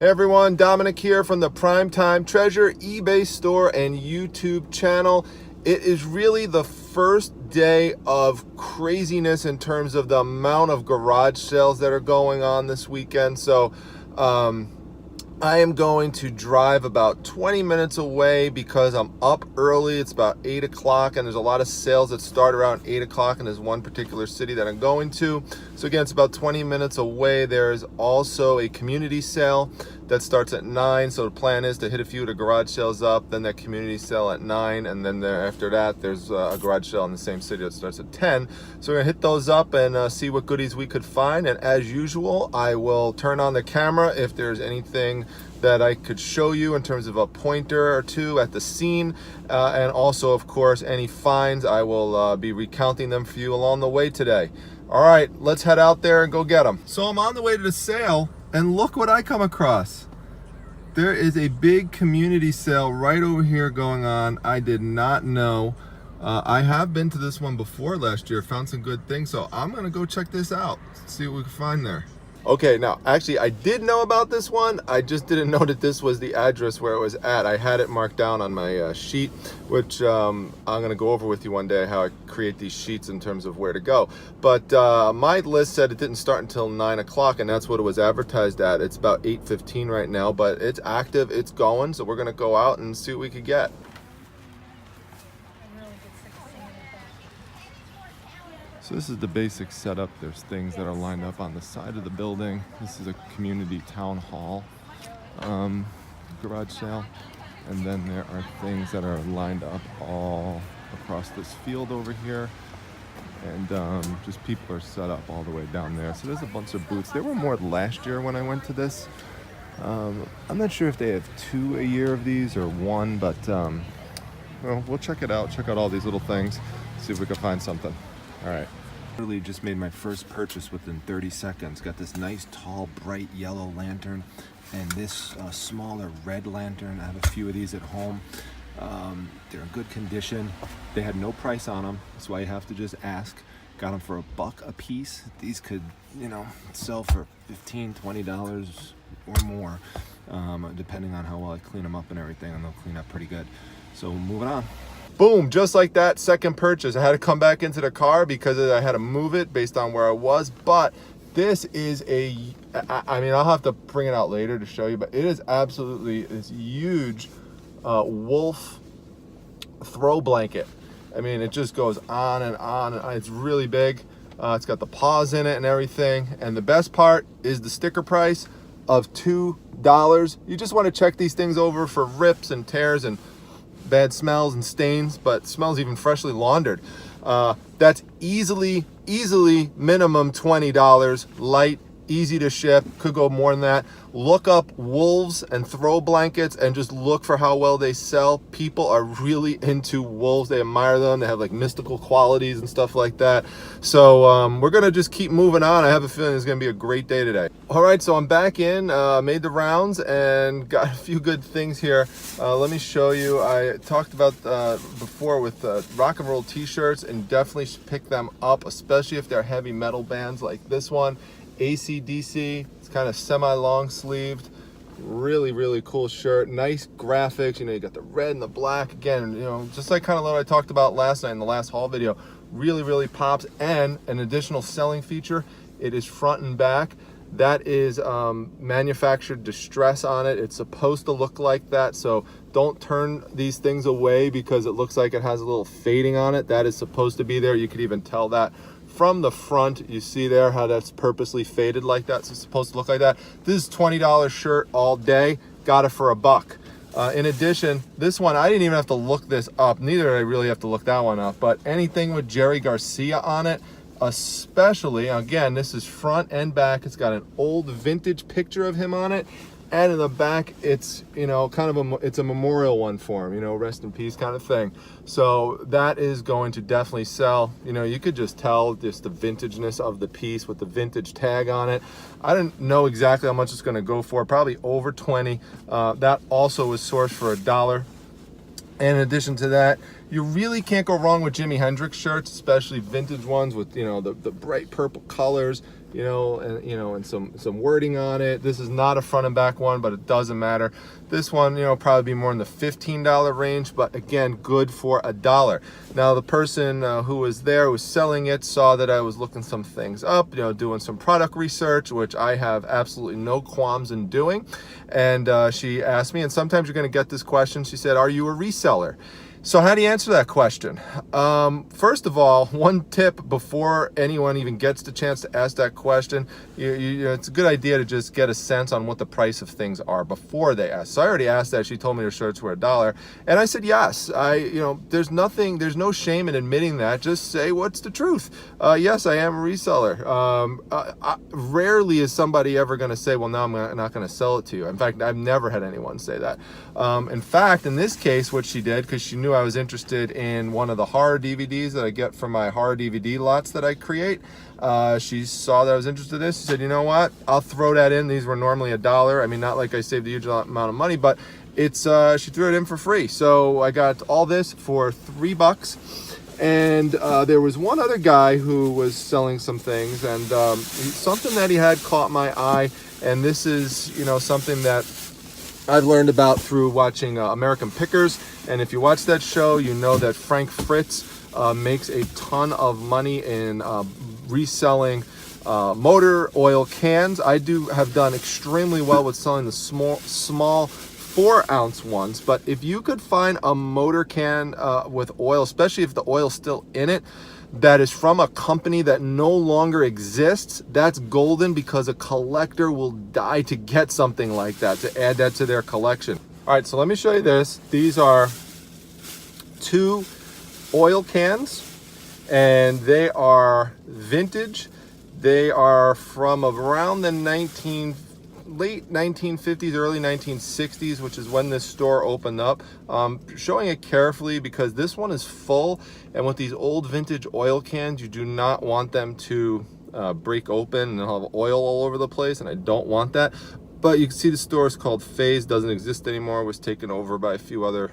Hey everyone, Dominic here from the Primetime Treasure eBay store and YouTube channel. It is really the first day of craziness in terms of the amount of garage sales that are going on this weekend. So I am going to drive about 20 minutes away because I'm up early. It's about 8 o'clock and there's a lot of sales that start around 8 o'clock and there's one particular city that I'm going to. So again, it's about 20 minutes away. There's also a community sale that starts at 9. So the plan is to hit a few of the garage sales up, then that community sale at 9, and then after that there's a garage sale in the same city that starts at 10. So we're gonna hit those up and see what goodies we could find. And as usual, I will turn on the camera if there's anything that I could show you in terms of a pointer or two at the scene, and also of course any finds. I will be recounting them for you along the way today. All right, let's head out there and go get them. So I'm on the way to the sale and look what I come across. There is a big community sale right over here going on. I did not know. I have been to this one before last year, found some good things, so I'm gonna go check this out, see what we can find there. Okay, now actually I did know about this one. I just didn't know that this was the address where it was at. I had it marked down on my sheet, which I'm gonna go over with you one day, how I create these sheets in terms of where to go. But my list said it didn't start until 9 o'clock, and that's what it was advertised at. It's about 8:15 right now, but it's active, it's going, so we're gonna go out and see what we could get. So this is the basic setup. There's things that are lined up on the side of the building. This is a community town hall garage sale. And then there are things that are lined up all across this field over here. And just people are set up all the way down there. So there's a bunch of booths. There were more last year when I went to this. I'm not sure if they have 2 a year of these or 1, but well, we'll check it out. Check out all these little things. See if we can find something. All right. Literally just made my first purchase within 30 seconds. Got this nice, tall, bright yellow lantern and this smaller red lantern. I have a few of these at home. They're in good condition. They had no price on them. That's why you have to just ask. Got them for $1 a piece. These could, you know, sell for $15, $20 or more, depending on how well I clean them up and everything, and they'll clean up pretty good. So moving on. Boom, just like that, second purchase. I had to come back into the car because I had to move it based on where I was. But this is I mean, I'll have to bring it out later to show you, but it is absolutely this huge wolf throw blanket. I mean, it just goes on and on. It's really big. It's got the paws in it and everything. And the best part is the sticker price of $2. You just want to check these things over for rips and tears and bad smells and stains, but smells even freshly laundered. That's easily minimum $20, light, easy to ship, could go more than that. Look up wolves and throw blankets and just look for how well they sell. People are really into wolves. They admire them. They have like mystical qualities and stuff like that. So we're gonna just keep moving on. I have a feeling it's gonna be a great day today. All right, so I'm back in, made the rounds and got a few good things here. Let me show you. I talked about before with rock and roll t-shirts, and definitely should pick them up, especially if they're heavy metal bands like this one. AC/DC, it's kind of semi-long sleeved, really cool shirt, nice graphics. You know, you got the red and the black again, you know, just like kind of what I talked about last night in the last haul video. Really pops. And an additional selling feature, it is front and back. That is manufactured distress on it. It's supposed to look like that, so don't turn these things away because it looks like it has a little fading on it. That is supposed to be there. You could even tell that from the front. You see there how that's purposely faded like that, so it's supposed to look like that. This is $20 shirt all day, got it for $1. In addition, this one, I didn't even have to look this up, neither did I really have to look that one up, but anything with Jerry Garcia on it, especially, again, this is front and back. It's got an old vintage picture of him on it, and in the back it's, you know, kind of it's a memorial one for him, you know, rest in peace kind of thing. So that is going to definitely sell. You know, you could just tell just the vintageness of the piece with the vintage tag on it. I didn't know exactly how much it's going to go for, probably over 20. That also was sourced for $1. And in addition to that, You really can't go wrong with Jimi Hendrix shirts, especially vintage ones with, you know, the bright purple colors, you know, and some wording on it. This is not a front and back one, but it doesn't matter. This one, you know, probably be more in the $15 range, but again, good for $1. Now, the person who was there, who was selling it, saw that I was looking some things up, you know, doing some product research, which I have absolutely no qualms in doing. And she asked me, and sometimes you're going to get this question, she said, "Are you a reseller?" So how do you answer that question? First of all, one tip before anyone even gets the chance to ask that question, it's a good idea to just get a sense on what the price of things are before they ask. So I already asked that. She told me her shirts were $1, and I said yes. There's no shame in admitting that. Just say what's the truth. Yes, I am a reseller. Rarely is somebody ever going to say, "Well, no, I'm not going to sell it to you." In fact, I've never had anyone say that. In fact, in this case, what she did, because she knew I was interested in one of the horror DVDs that I get from my horror DVD lots that I create. She saw that I was interested in this. She said, "You know what? I'll throw that in." These were normally $1. I mean, not like I saved a huge amount of money, but it's she threw it in for free. So I got all this for $3. And there was one other guy who was selling some things, and something that he had caught my eye. And this is, you know, something that I've learned about through watching American Pickers. And if you watch that show, you know that Frank Fritz makes a ton of money in reselling motor oil cans. I have done extremely well with selling the small 4-ounce ones. But if you could find a motor can with oil, especially if the oil's still in it, that is from a company that no longer exists, that's golden, because a collector will die to get something like that, to add that to their collection. All right, so let me show you this. These are 2 oil cans, and they are vintage. They are from around the late 1950s, early 1960s, which is when this store opened up. Showing it carefully because this one is full, and with these old vintage oil cans, you do not want them to break open and they'll have oil all over the place, and I don't want that. But you can see the store is called Phase, doesn't exist anymore, it was taken over by a few other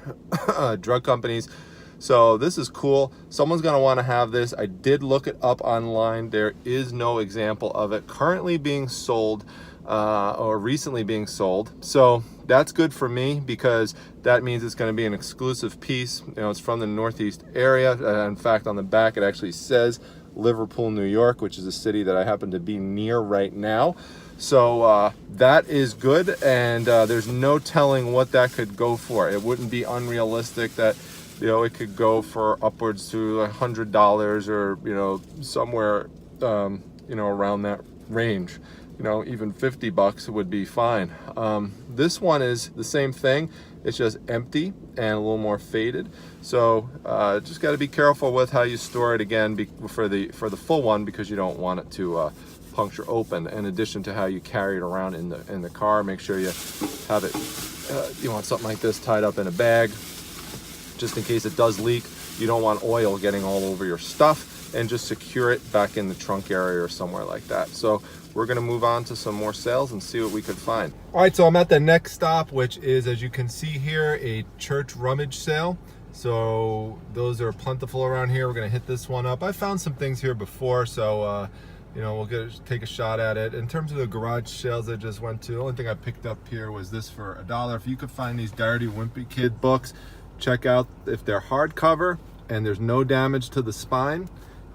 drug companies. So this is cool. Someone's gonna wanna have this. I did look it up online. There is no example of it currently being sold or recently being sold. So that's good for me, because that means it's going to be an exclusive piece. You know, it's from the Northeast area. In fact, on the back, it actually says Liverpool, New York, which is a city that I happen to be near right now. So that is good, and there's no telling what that could go for. It wouldn't be unrealistic that, you know, it could go for upwards to $100, or, you know, somewhere, you know, around that range. You know, even $50 would be fine. This one is the same thing. It's just empty and a little more faded. So just got to be careful with how you store it, again, for the full one, because you don't want it to puncture open. In addition to how you carry it around in the car, make sure you have it. You want something like this tied up in a bag, just in case it does leak. You don't want oil getting all over your stuff, and just secure it back in the trunk area or somewhere like that. So we're gonna move on to some more sales and see what we could find. All right, so I'm at the next stop, which is, as you can see here, a church rummage sale. So those are plentiful around here. We're gonna hit this one up. I found some things here before, so you know, we'll take a shot at it. In terms of the garage sales I just went to, the only thing I picked up here was this for $1. If you could find these Diary Wimpy Kid books, check out if they're hardcover and there's no damage to the spine,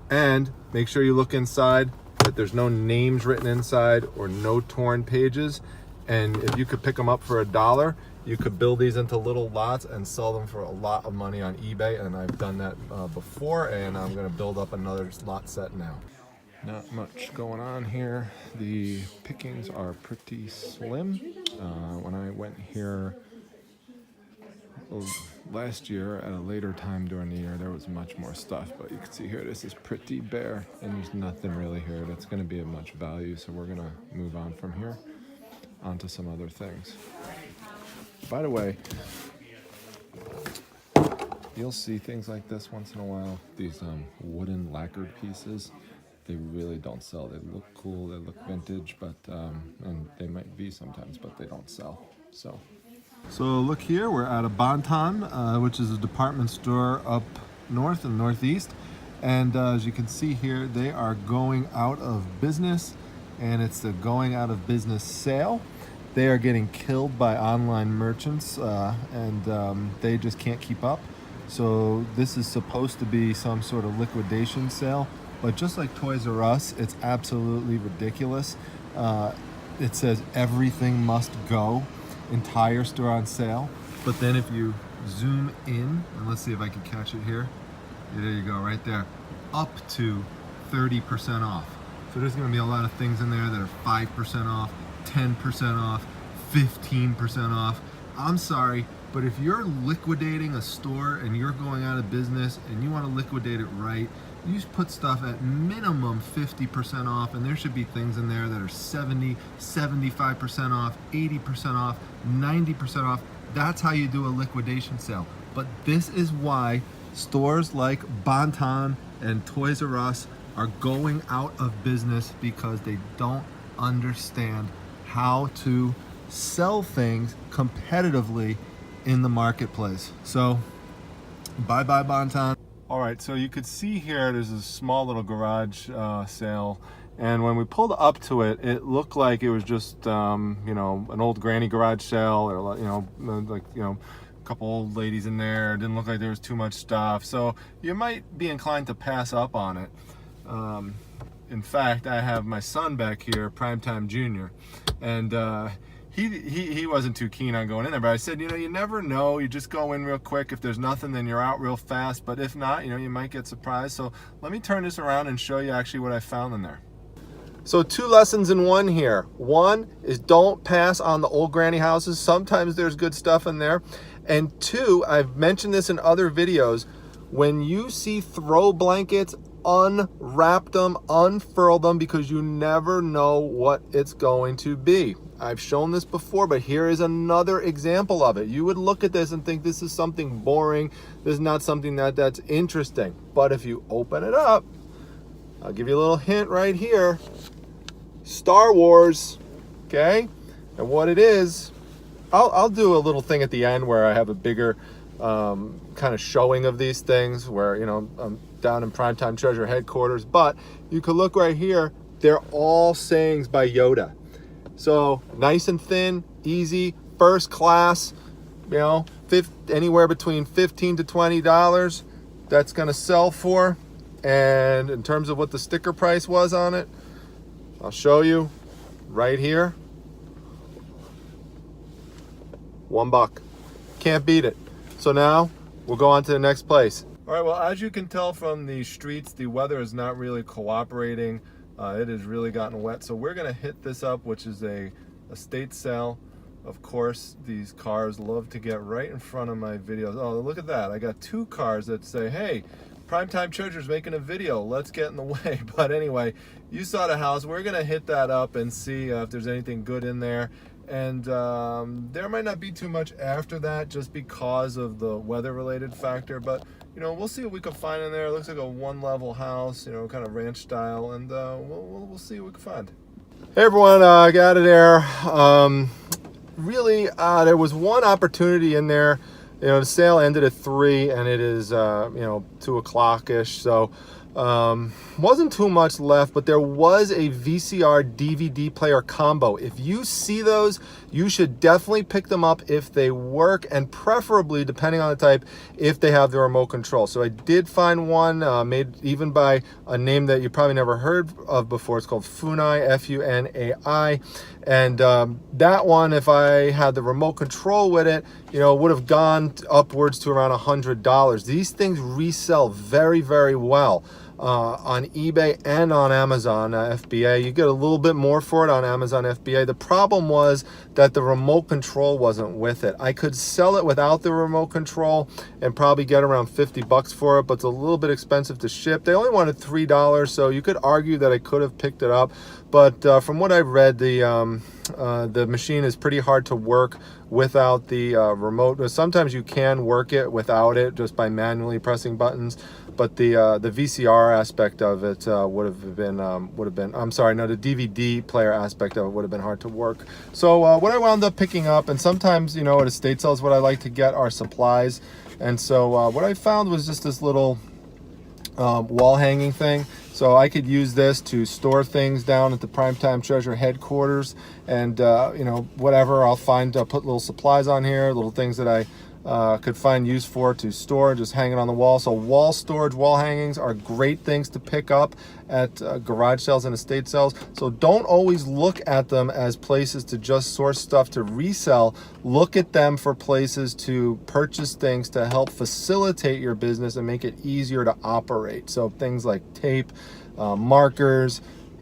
and make sure you look inside that there's no names written inside or no torn pages. And if you could pick them up for $1, you could build these into little lots and sell them for a lot of money on eBay. And I've done that before, and I'm gonna build up another lot set now. Not much going on here. The pickings are pretty slim. When I went here last year at a later time during the year, there was much more stuff, but you can see here this is pretty bare, and there's nothing really here that's going to be of much value. So we're going to move on from here onto some other things. By the way, you'll see things like this once in a while, these wooden lacquered pieces. They really don't sell. They look cool, they look vintage, but and they might be sometimes, but they don't sell. So So look here, we're at a Bonton, which is a department store up north and northeast. And as you can see here, they are going out of business, and it's the going out of business sale. They are getting killed by online merchants, and they just can't keep up. So this is supposed to be some sort of liquidation sale, but just like Toys R Us, it's absolutely ridiculous. It says everything must go, entire store on sale. But then if you zoom in, and let's see if I can catch it here. There you go, right there. Up to 30% off. So there's gonna be a lot of things in there that are 5% off, 10% off, 15% off. I'm sorry, but if you're liquidating a store and you're going out of business and you wanna liquidate it right, you just put stuff at minimum 50% off, and there should be things in there that are 70, 75% off, 80% off, 90% off. That's how you do a liquidation sale. But this is why stores like Bonton and Toys R Us are going out of business, because they don't understand how to sell things competitively in the marketplace. So bye-bye Bonton. All right, so you could see here there's a small little garage sale, and when we pulled up to it, it looked like it was just you know, an old granny garage sale, or a couple old ladies in there. It didn't look like there was too much stuff, so you might be inclined to pass up on it. In fact, I have my son back here, Primetime Junior, and he wasn't too keen on going in there, but I said, you know, you never know. You just go in real quick. If there's nothing, then you're out real fast. But if not, you know, you might get surprised. So let me turn this around and show you actually what I found in there. So 2 lessons in one here. One is don't pass on the old granny houses. Sometimes there's good stuff in there. And 2, I've mentioned this in other videos, when you see throw blankets, unwrap them, unfurl them, because you never know what it's going to be. I've shown this before, but here is another example of it. You would look at this and think this is something boring. This is not something that's interesting. But if you open it up, I'll give you a little hint right here. Star Wars, okay? And what it is, I'll do a little thing at the end where I have a bigger kind of showing of these things, where, you know, I'm down in Primetime Treasure headquarters, but you can look right here. They're all sayings by Yoda. So nice and thin, easy, first class, you know, anywhere between $15 to $20 that's going to sell for. And in terms of what the sticker price was on it, I'll show you right here. $1. Can't beat it. So now we'll go on to the next place. All right, well, as you can tell from the streets, the weather is not really cooperating. It has really gotten wet, so we're gonna hit this up, which is a estate sale. Of course, these cars love to get right in front of my videos. Oh, look at that. I got 2 cars that say, hey, Primetime Treasure's making a video, let's get in the way. But anyway, you saw the house. We're gonna hit that up and see if there's anything good in there. And there might not be too much after that, just because of the weather-related factor, but you know, we'll see what we can find in there. It looks like a 1-level house, you know, kind of ranch style, and we'll see what we can find. Hey everyone, I got it there. Really, there was one opportunity in there. You know, the sale ended at 3, and it is you know, 2 o'clock-ish, so wasn't too much left, but there was a VCR DVD player combo. If you see those, you should definitely pick them up if they work, and preferably, depending on the type, if they have the remote control. So I did find one made even by a name that you probably never heard of before. It's called Funai, F-U-N-A-I. And that one, if I had the remote control with it, you know, would have gone upwards to around $100. These things resell very, very well on eBay and on Amazon FBA. You get a little bit more for it on Amazon FBA. The problem was that the remote control wasn't with it. I could sell it without the remote control and probably get around $50 for it, but it's a little bit expensive to ship. They only wanted $3, so you could argue that I could have picked it up. But from what I've read, the machine is pretty hard to work without the remote. Sometimes you can work it without it just by manually pressing buttons, but the VCR aspect of it would have been I'm sorry, no, the DVD player aspect of it would have been hard to work. So what what I wound up picking up, and sometimes, you know, at estate sales, what I like to get are supplies. And so what I found was just this little wall hanging thing. So I could use this to store things down at the Primetime Treasure headquarters, and you know, whatever I'll find, put little supplies on here, little things that I could find use for to store, just hanging on the wall. So wall storage, wall hangings are great things to pick up at garage sales and estate sales. So don't always look at them as places to just source stuff to resell. Look at them for places to purchase things to help facilitate your business and make it easier to operate. So things like tape, markers,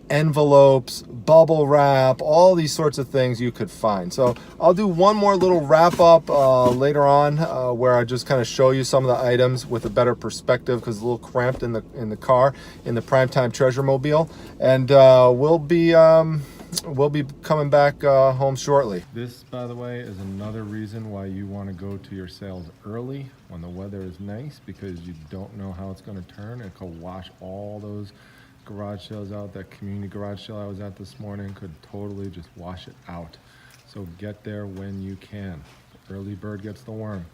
envelopes, bubble wrap, all these sorts of things you could find. So I'll do one more little wrap up later on where I just kind of show you some of the items with a better perspective, because it's a little cramped in the car, in the Primetime Treasure Mobile, and we'll be coming back home shortly. This, by the way, is another reason why you want to go to your sales early when the weather is nice, because you don't know how it's going to turn. It could wash all those garage sales out. That community garage sale I was at this morning could totally just wash it out. So get there when you can. Early bird gets the worm.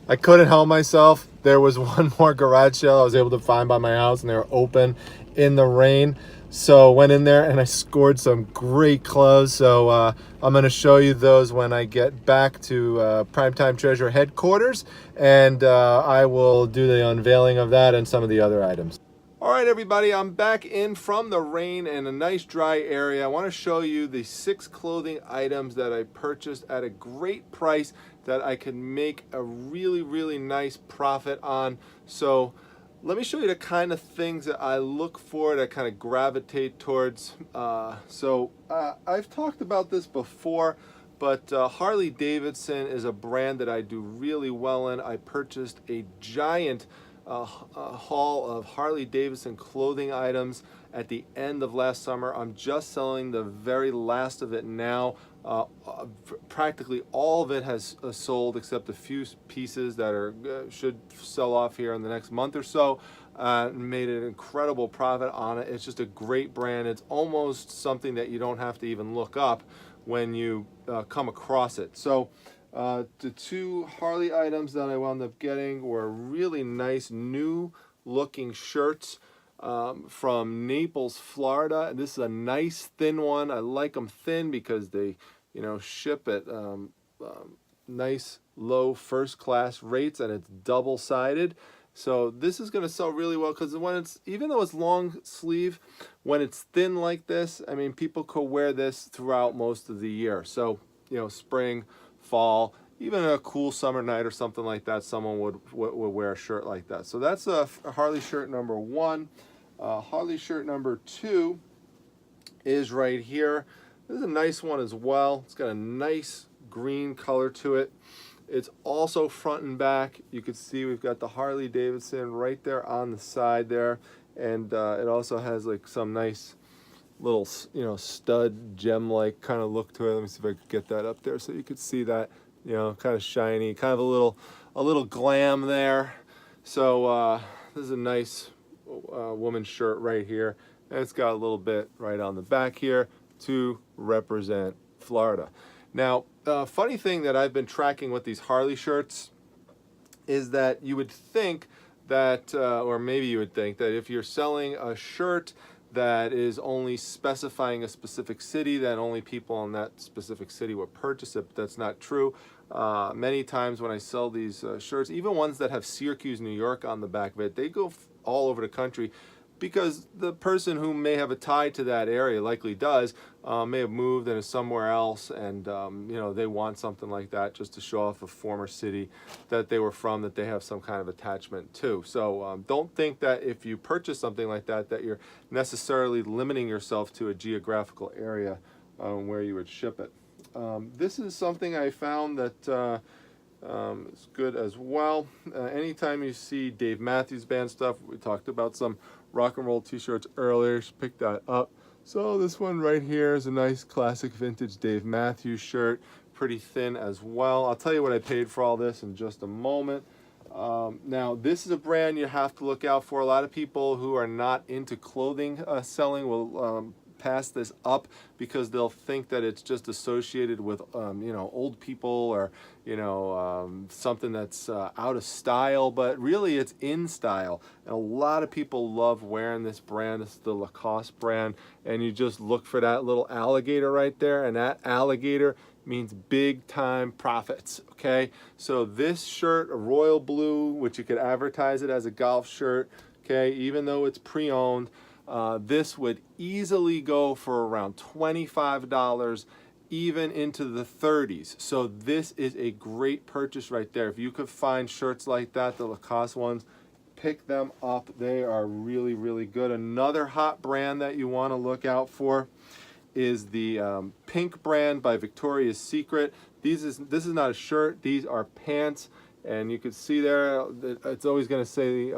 I couldn't help myself. There was one more garage sale I was able to find by my house, and they were open in the rain. So went in there and I scored some great clothes. So I'm going to show you those when I get back to Primetime Treasure headquarters, and I will do the unveiling of that and some of the other items. All right, everybody, I'm back in from the rain and a nice dry area. I want to show you the 6 clothing items that I purchased at a great price that I could make a really, really nice profit on. So let me show you the kind of things that I look for, that I kind of gravitate towards. I've talked about this before, but Harley Davidson is a brand that I do really well in. I purchased a giant haul of Harley Davidson clothing items at the end of last summer. I'm just selling the very last of it now. Practically all of it has sold, except a few pieces that are should sell off here in the next month or so. Made an incredible profit on it. It's just a great brand. It's almost something that you don't have to even look up when you come across it. So the 2 Harley items that I wound up getting were really nice new looking shirts from Naples, Florida. This is a nice thin one. I like them thin because they, you know, ship at nice low first class rates, and it's double sided. So this is going to sell really well, because when it's, even though it's long sleeve, when it's thin like this, I mean, people could wear this throughout most of the year. So, you know, spring, fall, even a cool summer night or something like that, someone would wear a shirt like that. So that's a Harley shirt number 1. Harley shirt number 2 is right here. This is a nice one as well. It's got a nice green color to it. It's also front and back. You can see we've got the Harley Davidson right there on the side there, and it also has like some nice little, you know, stud gem-like kind of look to it. Let me see if I could get that up there so you could see that, you know, kind of shiny, kind of a little glam there. So this is a nice woman's shirt right here, and it's got a little bit right on the back here to represent Florida. Now, funny thing that I've been tracking with these Harley shirts is that you would think that, or maybe you would think that if you're selling a shirt that is only specifying a specific city, that only people in that specific city would purchase it, but that's not true. Many times when I sell these shirts, even ones that have Syracuse, New York on the back of it, they go all over the country, because the person who may have a tie to that area, likely does, may have moved and is somewhere else, and you know, they want something like that just to show off a former city that they were from, that they have some kind of attachment to. So don't think that if you purchase something like that, that you're necessarily limiting yourself to a geographical area where you would ship it. This is something I found that is good as well. Anytime you see Dave Matthews Band stuff, we talked about some rock and roll t-shirts earlier, just pick that up. So this one right here is a nice classic vintage Dave Matthews shirt, pretty thin as well. I'll tell you what I paid for all this in just a moment. Now this is a brand you have to look out for. A lot of people who are not into clothing selling will pass this up because they'll think that it's just associated with, you know, old people or, you know, something that's out of style, but really it's in style. And a lot of people love wearing this brand. This is the Lacoste brand, and you just look for that little alligator right there, and that alligator means big time profits. Okay, so this shirt, a royal blue, which you could advertise it as a golf shirt, okay, even though it's pre-owned, this would easily go for around $25, even into the 30s. So this is a great purchase right there. If you could find shirts like that, the Lacoste ones, pick them up. They are really, really good. Another hot brand that you want to look out for is the Pink brand by Victoria's Secret. This is not a shirt, these are pants, and you can see there it's always going to say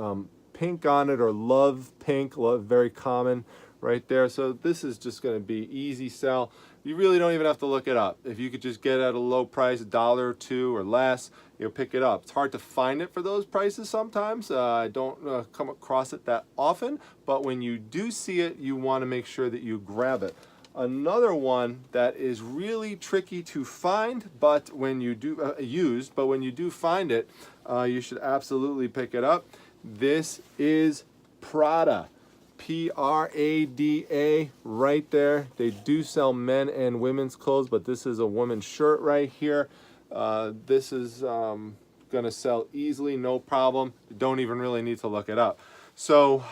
pink on it, or love pink, love, very common right there. So this is just going to be easy sell. You really don't even have to look it up. If you could just get it at a low price, $1 or $2 or less, you'll pick it up. It's hard to find it for those prices sometimes. I don't come across it that often, but when you do see it, you want to make sure that you grab it. Another one that is really tricky to find, but when you do but when you do find it, you should absolutely pick it up. This is Prada, Prada, right there. They do sell men and women's clothes, but this is a woman's shirt right here. This is gonna sell easily, no problem. You don't even really need to look it up. So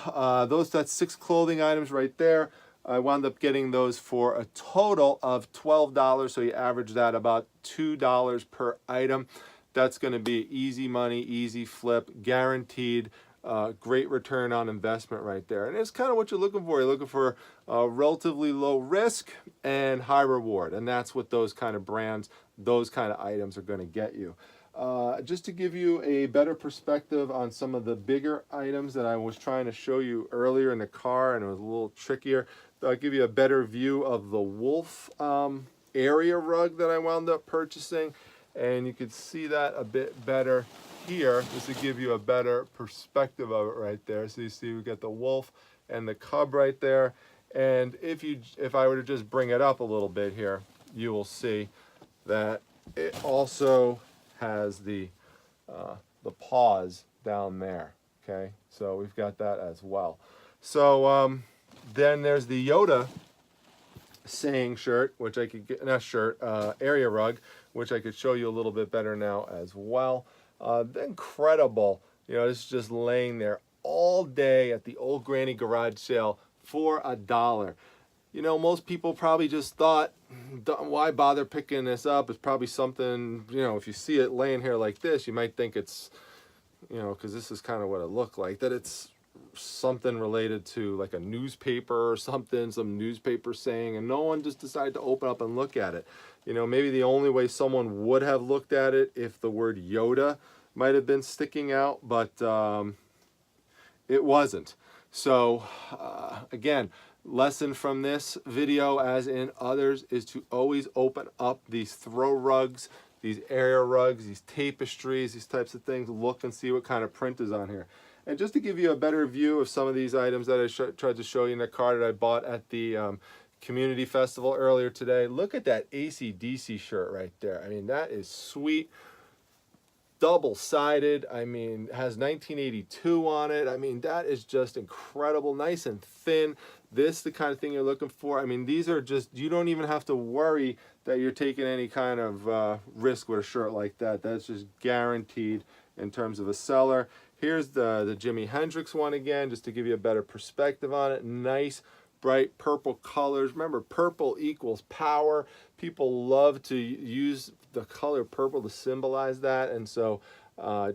that's 6 clothing items right there. I wound up getting those for a total of $12, so you average that about $2 per item. That's going to be easy money, easy flip, guaranteed, great return on investment right there. And it's kind of what you're looking for. You're looking for relatively low risk and high reward, and that's what those kind of brands, those kind of items are going to get you. Just to give you a better perspective on some of the bigger items that I was trying to show you earlier in the car, and it was a little trickier, I'll give you a better view of the wolf area rug that I wound up purchasing, and you can see that a bit better here. This will give you a better perspective of it right there. So you see we got the wolf and the cub right there, and if I were to just bring it up a little bit here, you will see that it also has the paws down there. Okay, so we've got that as well. So then there's the Yoda saying shirt, which I could get, not shirt, area rug, which I could show you a little bit better now as well. Incredible, you know, it's just laying there all day at the old granny garage sale for $1. You know, most people probably just thought, why bother picking this up? It's probably something, you know, if you see it laying here like this, you might think it's, you know, because this is kind of what it looked like, that it's something related to like a newspaper or something, some newspaper saying, and no one just decided to open up and look at it. You know, maybe the only way someone would have looked at it if the word Yoda might have been sticking out, but it wasn't. So again, lesson from this video, as in others, is to always open up these throw rugs, these area rugs, these tapestries, these types of things. Look and see what kind of print is on here. And just to give you a better view of some of these items that I tried to show you in the car that I bought at the community festival earlier today, look at that AC/DC shirt right there. I mean, that is sweet. Double-sided. I mean, has 1982 on it. I mean, that is just incredible. Nice and thin. This is the kind of thing you're looking for. I mean, these are just, you don't even have to worry that you're taking any kind of risk with a shirt like that. That's just guaranteed in terms of a seller. Here's the Jimi Hendrix one again, just to give you a better perspective on it. Nice, bright purple colors. Remember, purple equals power. People love to use the color purple to symbolize that, and so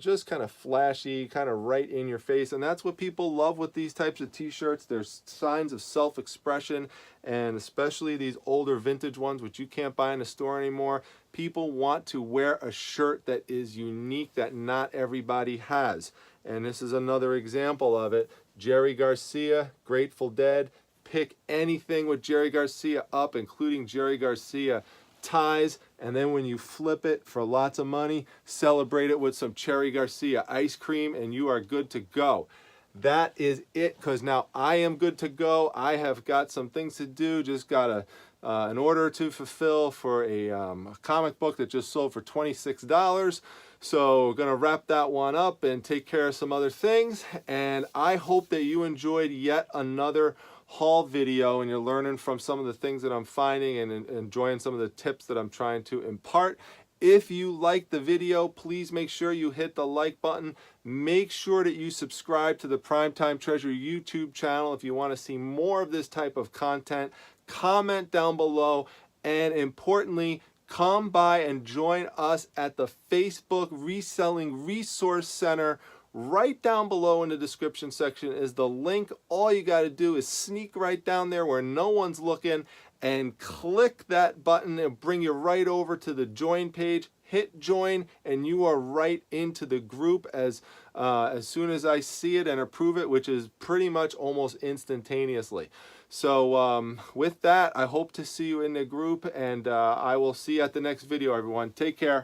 just kind of flashy, kind of right in your face, and that's what people love with these types of t-shirts. There's signs of self-expression, and especially these older vintage ones, which you can't buy in a store anymore. People want to wear a shirt that is unique, that not everybody has, and this is another example of it. Jerry Garcia, Grateful Dead. Pick anything with Jerry Garcia up, including Jerry Garcia ties, and then when you flip it for lots of money, celebrate it with some Cherry Garcia ice cream, and you are good to go. that is it, because now I am good to go. I have got some things to do. Just got an order to fulfill for a comic book that just sold for $26. So gonna wrap that one up and take care of some other things. And I hope that you enjoyed yet another haul video and you're learning from some of the things that I'm finding and enjoying some of the tips that I'm trying to impart. If you liked the video, please make sure you hit the like button. Make sure that you subscribe to the Primetime Treasure YouTube channel if you want to see more of this type of content. Comment down below, and importantly, come by and join us at the Facebook Reselling Resource Center. Right down below in the description section is the link. All you got to do is sneak right down there where no one's looking and click that button. It'll bring you right over to the join page. Hit join and you are right into the group as soon as I see it and approve it, which is pretty much almost instantaneously. So with that, I hope to see you in the group, and I will see you at the next video, everyone. Take care.